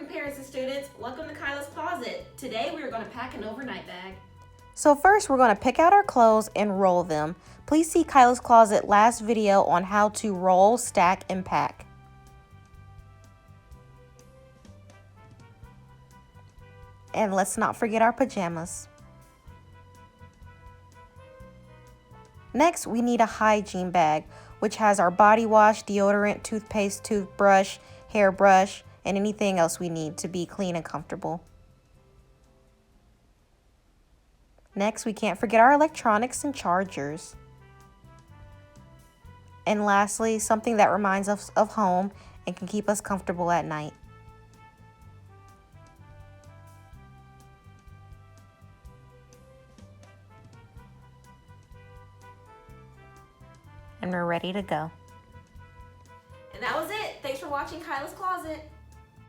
morning, parents and students. Welcome to Khyla's Closet. Today we are going to pack an overnight bag. So first we're going to pick out our clothes and roll them. Please see Khyla's Closet last video on how to roll, stack, and pack. And let's not forget our pajamas. Next, we need a hygiene bag, which has our body wash, deodorant, toothpaste, toothbrush, hairbrush, and anything else we need to be clean and comfortable. Next, we can't forget our electronics and chargers. And lastly, something that reminds us of home and can keep us comfortable at night. And we're ready to go. And that was it. Thanks for watching Khyla's Closet.